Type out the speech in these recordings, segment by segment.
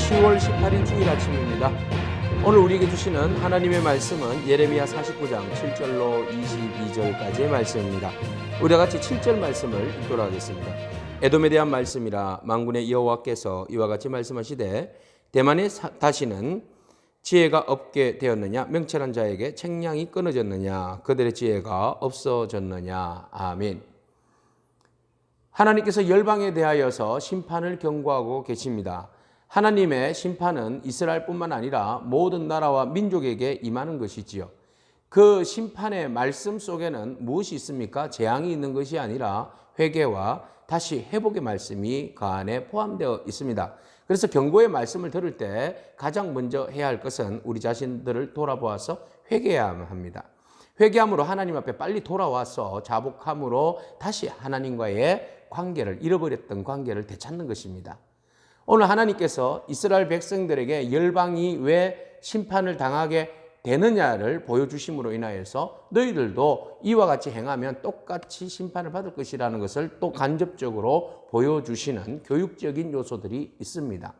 10월 18일 주일 아침입니다. 오늘 우리에게 주시는 하나님의 말씀은 예레미야 49장 7절로 22절까지의 말씀입니다. 우리와 같이 7절 말씀을 읽도록 하겠습니다. 에돔에 대한 말씀이라 만군의 여호와께서 이와 같이 말씀하시되 대만에 다시는 지혜가 없게 되었느냐, 명철한 자에게 책량이 끊어졌느냐, 그들의 지혜가 없어졌느냐. 아멘. 하나님께서 열방에 대하여서 심판을 경고하고 계십니다. 하나님의 심판은 이스라엘뿐만 아니라 모든 나라와 민족에게 임하는 것이지요. 그 심판의 말씀 속에는 무엇이 있습니까? 재앙이 있는 것이 아니라 회개와 다시 회복의 말씀이 그 안에 포함되어 있습니다. 그래서 경고의 말씀을 들을 때 가장 먼저 해야 할 것은 우리 자신들을 돌아보아서 회개해야 합니다. 회개함으로 하나님 앞에 빨리 돌아와서 자복함으로 다시 하나님과의 관계를, 잃어버렸던 관계를 되찾는 것입니다. 오늘 하나님께서 이스라엘 백성들에게 열방이 왜 심판을 당하게 되느냐를 보여주심으로 인하여서 너희들도 이와 같이 행하면 똑같이 심판을 받을 것이라는 것을 또 간접적으로 보여주시는 교육적인 요소들이 있습니다.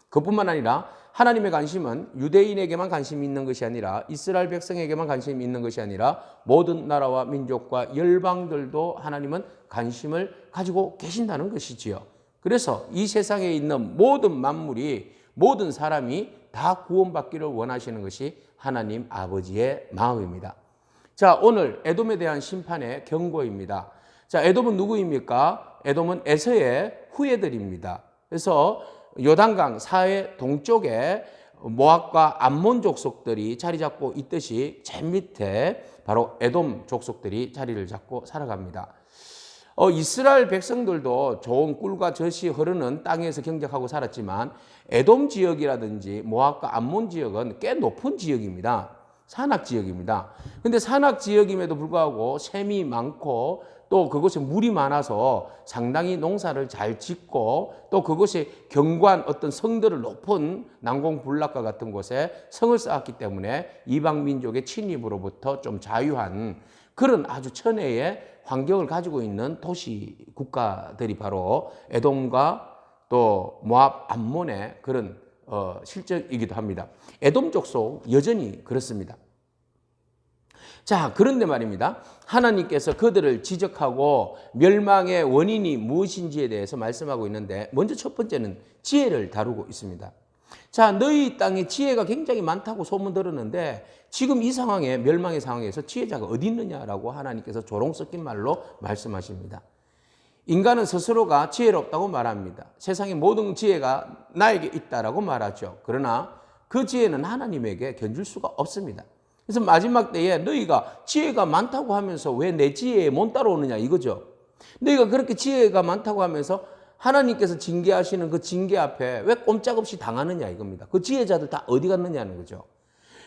그뿐만 아니라 하나님의 관심은 유대인에게만 관심이 있는 것이 아니라 이스라엘 백성에게만 관심이 있는 것이 아니라 모든 나라와 민족과 열방들도 하나님은 관심을 가지고 계신다는 것이지요. 그래서 이 세상에 있는 모든 만물이, 모든 사람이 다 구원받기를 원하시는 것이 하나님 아버지의 마음입니다. 자, 오늘 에돔에 대한 심판의 경고입니다. 자, 에돔은 누구입니까? 에돔은 에서의 후예들입니다. 그래서 요단강 사해 동쪽에 모압과 암몬 족속들이 자리 잡고 있듯이 제일 밑에 바로 에돔 족속들이 자리를 잡고 살아갑니다. 이스라엘 백성들도 좋은 꿀과 젖이 흐르는 땅에서 경작하고 살았지만 에돔 지역이라든지 모압과 암몬 지역은 꽤 높은 지역입니다. 산악 지역입니다. 그런데 산악 지역임에도 불구하고 샘이 많고 또 그곳에 물이 많아서 상당히 농사를 잘 짓고 또 그곳에 견고한 어떤 성들을 높은 난공불락과 같은 곳에 성을 쌓았기 때문에 이방 민족의 침입으로부터 좀 자유한 그런 아주 천혜의 환경을 가지고 있는 도시 국가들이 바로 에돔과 또 모압, 암몬의 그런 실적이기도 합니다. 에돔 족속 여전히 그렇습니다. 자, 그런데 말입니다. 하나님께서 그들을 지적하고 멸망의 원인이 무엇인지에 대해서 말씀하고 있는데 먼저 첫 번째는 지혜를 다루고 있습니다. 자, 너희 땅에 지혜가 굉장히 많다고 소문 들었는데 지금 이 상황에, 멸망의 상황에서 지혜자가 어디 있느냐라고 하나님께서 조롱 섞인 말로 말씀하십니다. 인간은 스스로가 지혜롭다고 말합니다. 세상의 모든 지혜가 나에게 있다라고 말하죠. 그러나 그 지혜는 하나님에게 견줄 수가 없습니다. 그래서 마지막 때에 너희가 지혜가 많다고 하면서 왜 내 지혜에 못 따라오느냐 이거죠. 너희가 그렇게 지혜가 많다고 하면서 하나님께서 징계하시는 그 징계 앞에 왜 꼼짝없이 당하느냐 이겁니다. 그 지혜자들 다 어디 갔느냐는 거죠.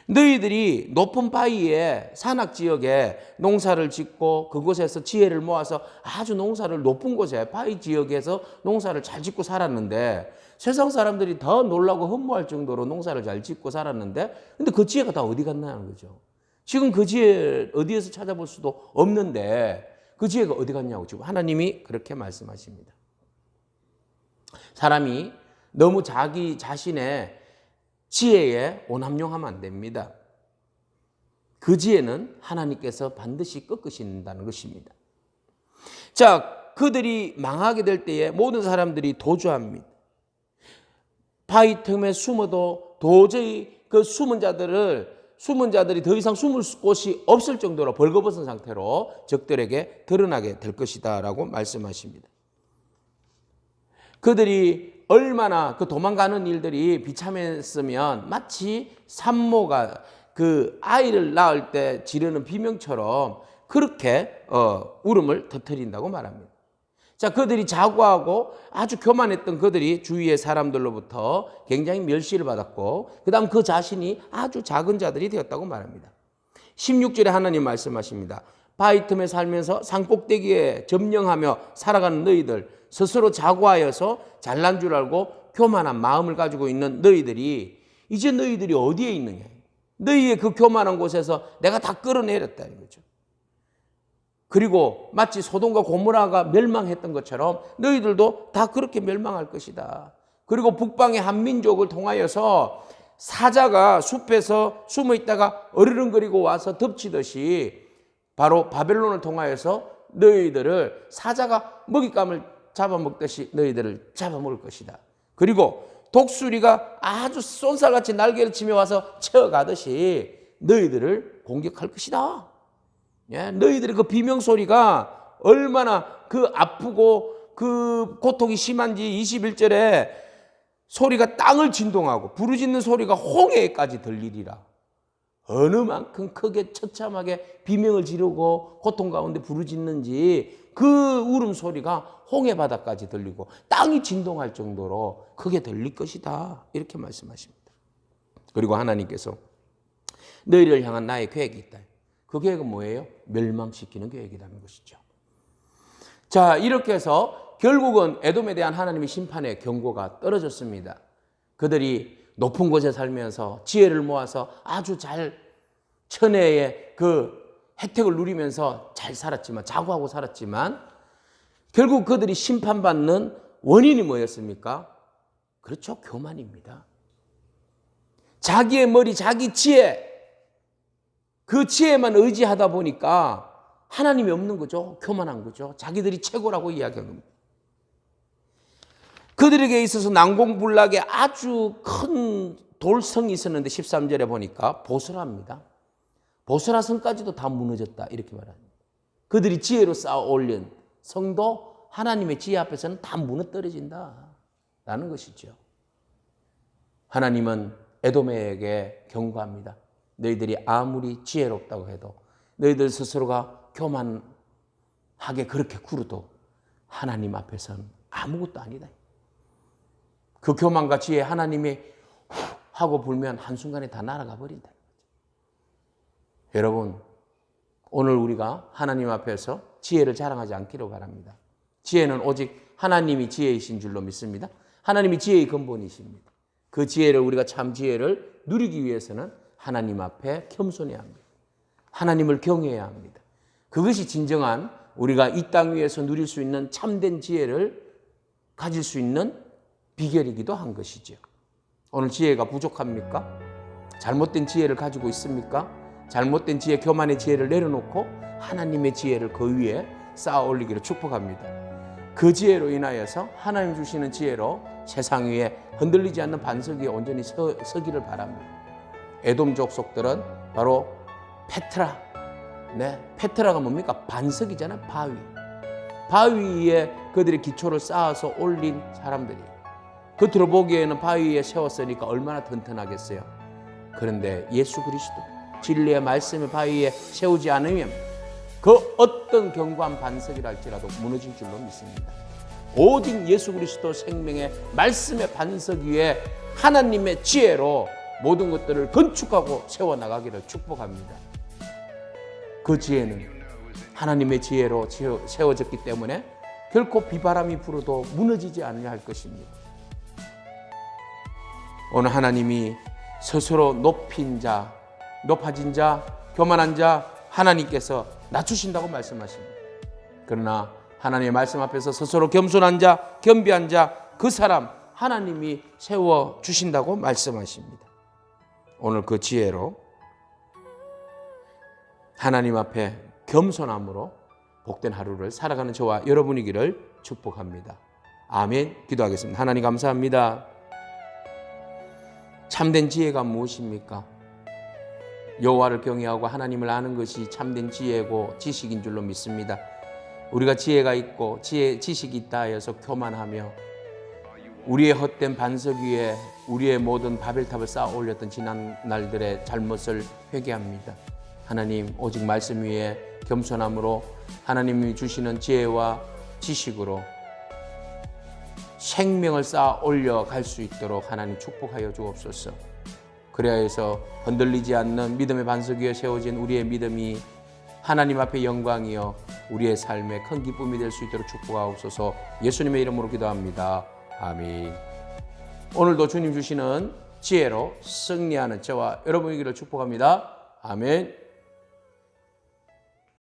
너희들이 높은 바위에 산악 지역에 농사를 짓고 그곳에서 지혜를 모아서 아주 농사를 높은 곳에 바위 지역에서 농사를 잘 짓고 살았는데 세상 사람들이 더 놀라고 흠모할 정도로 농사를 잘 짓고 살았는데 근데 그 지혜가 다 어디 갔냐는 거죠. 지금 그 지혜 어디에서 찾아볼 수도 없는데 그 지혜가 어디 갔냐고 지금 하나님이 그렇게 말씀하십니다. 사람이 너무 자기 자신의 지혜에 오남용하면 안 됩니다. 그 지혜는 하나님께서 반드시 꺾으신다는 것입니다. 자, 그들이 망하게 될 때에 모든 사람들이 도주합니다. 바위 틈에 숨어도 도저히 그 숨은 자들이 더 이상 숨을 곳이 없을 정도로 벌거벗은 상태로 적들에게 드러나게 될 것이다 라고 말씀하십니다. 그들이 얼마나 그 도망가는 일들이 비참했으면 마치 산모가 그 아이를 낳을 때 지르는 비명처럼 그렇게 울음을 터뜨린다고 말합니다. 자, 그들이 자고하고 아주 교만했던 그들이 주위의 사람들로부터 굉장히 멸시를 받았고 그 다음 그 자신이 아주 작은 자들이 되었다고 말합니다. 16절에 하나님 말씀하십니다. 바위 틈에 살면서 산꼭대기에 점령하며 살아가는 너희들 스스로 자고하여서 잘난 줄 알고 교만한 마음을 가지고 있는 너희들이 이제 너희들이 어디에 있느냐. 너희의 그 교만한 곳에서 내가 다 끌어내렸다는 거죠. 그리고 마치 소돔과 고모라가 멸망했던 것처럼 너희들도 다 그렇게 멸망할 것이다. 그리고 북방의 한 민족을 통하여서 사자가 숲에서 숨어 있다가 어르렁거리고 와서 덮치듯이 바로 바벨론을 통하여서 너희들을 사자가 먹잇감을 잡아먹듯이 너희들을 잡아먹을 것이다. 그리고 독수리가 아주 쏜살같이 날개를 치며 와서 쳐가듯이 너희들을 공격할 것이다. 예, 너희들의 그 비명소리가 얼마나 그 아프고 그 고통이 심한지 21절에 소리가 땅을 진동하고 부르짖는 소리가 홍해까지 들리리라. 어느 만큼 크게 처참하게 비명을 지르고 고통 가운데 부르짖는지 그 울음소리가 홍해 바다까지 들리고 땅이 진동할 정도로 크게 들릴 것이다. 이렇게 말씀하십니다. 그리고 하나님께서 너희를 향한 나의 계획이 있다. 그 계획은 뭐예요? 멸망시키는 계획이라는 것이죠. 자, 이렇게 해서 결국은 에돔에 대한 하나님의 심판의 경고가 떨어졌습니다. 그들이 높은 곳에 살면서 지혜를 모아서 아주 잘 천혜의 그 혜택을 누리면서 잘 살았지만, 자고하고 살았지만 결국 그들이 심판받는 원인이 뭐였습니까? 그렇죠. 교만입니다. 자기의 머리, 자기 지혜, 그 지혜만 의지하다 보니까 하나님이 없는 거죠. 교만한 거죠. 자기들이 최고라고 이야기한 겁니다. 그들에게 있어서 난공불락의 아주 큰 돌성이 있었는데 13절에 보니까 보스라입니다. 보스라 성까지도 다 무너졌다 이렇게 말합니다. 그들이 지혜로 쌓아 올린 성도 하나님의 지혜 앞에서는 다 무너뜨려진다라는 것이죠. 하나님은 에돔에게 경고합니다. 너희들이 아무리 지혜롭다고 해도 너희들 스스로가 교만하게 그렇게 굴어도 하나님 앞에서는 아무것도 아니다. 그 교만과 지혜 하나님이 후 하고 불면 한순간에 다 날아가 버린다. 여러분, 오늘 우리가 하나님 앞에서 지혜를 자랑하지 않기를 바랍니다. 지혜는 오직 하나님이 지혜이신 줄로 믿습니다. 하나님이 지혜의 근본이십니다. 그 지혜를 우리가 참 지혜를 누리기 위해서는 하나님 앞에 겸손해야 합니다. 하나님을 경외해야 합니다. 그것이 진정한 우리가 이 땅 위에서 누릴 수 있는 참된 지혜를 가질 수 있는 비결이기도 한 것이죠. 오늘 지혜가 부족합니까? 잘못된 지혜를 가지고 있습니까? 잘못된 지혜, 교만의 지혜를 내려놓고 하나님의 지혜를 그 위에 쌓아 올리기를 축복합니다. 그 지혜로 인하여서 하나님 주시는 지혜로 세상 위에 흔들리지 않는 반석 위에 온전히 서기를 바랍니다. 에돔 족속들은 바로 페트라, 페트라가 뭡니까? 반석이잖아요. 바위 위에 그들의 기초를 쌓아서 올린 사람들이. 겉으로 보기에는 바위 위에 세웠으니까 얼마나 튼튼하겠어요. 그런데 예수 그리스도 진리의 말씀을 바위에 세우지 않으면 그 어떤 견고한 반석이라 할지라도 무너질 줄로 믿습니다. 오직 예수 그리스도 생명의 말씀의 반석 위에 하나님의 지혜로 모든 것들을 건축하고 세워나가기를 축복합니다. 그 지혜는 하나님의 지혜로 세워졌기 때문에 결코 비바람이 불어도 무너지지 않으려 할 것입니다. 오늘 하나님이 스스로 높아진 자, 교만한 자 하나님께서 낮추신다고 말씀하십니다. 그러나 하나님의 말씀 앞에서 스스로 겸손한 자, 겸비한 자, 그 사람 하나님이 세워주신다고 말씀하십니다. 오늘 그 지혜로 하나님 앞에 겸손함으로 복된 하루를 살아가는 저와 여러분이기를 축복합니다. 아멘. 기도하겠습니다. 하나님 감사합니다. 참된 지혜가 무엇입니까? 여호와를 경외하고 하나님을 아는 것이 참된 지혜고 지식인 줄로 믿습니다. 우리가 지혜가 있고 지식이 있다 하여서 교만하며 우리의 헛된 반석 위에 우리의 모든 바벨탑을 쌓아 올렸던 지난 날들의 잘못을 회개합니다. 하나님, 오직 말씀 위에 겸손함으로 하나님이 주시는 지혜와 지식으로 생명을 쌓아 올려갈 수 있도록 하나님 축복하여 주옵소서. 그래야 해서 흔들리지 않는 믿음의 반석 위에 세워진 우리의 믿음이 하나님 앞에 영광이요 우리의 삶에 큰 기쁨이 될 수 있도록 축복하옵소서. 예수님의 이름으로 기도합니다. 아멘. 오늘도 주님 주시는 지혜로 승리하는 저와 여러분이기를 축복합니다. 아멘.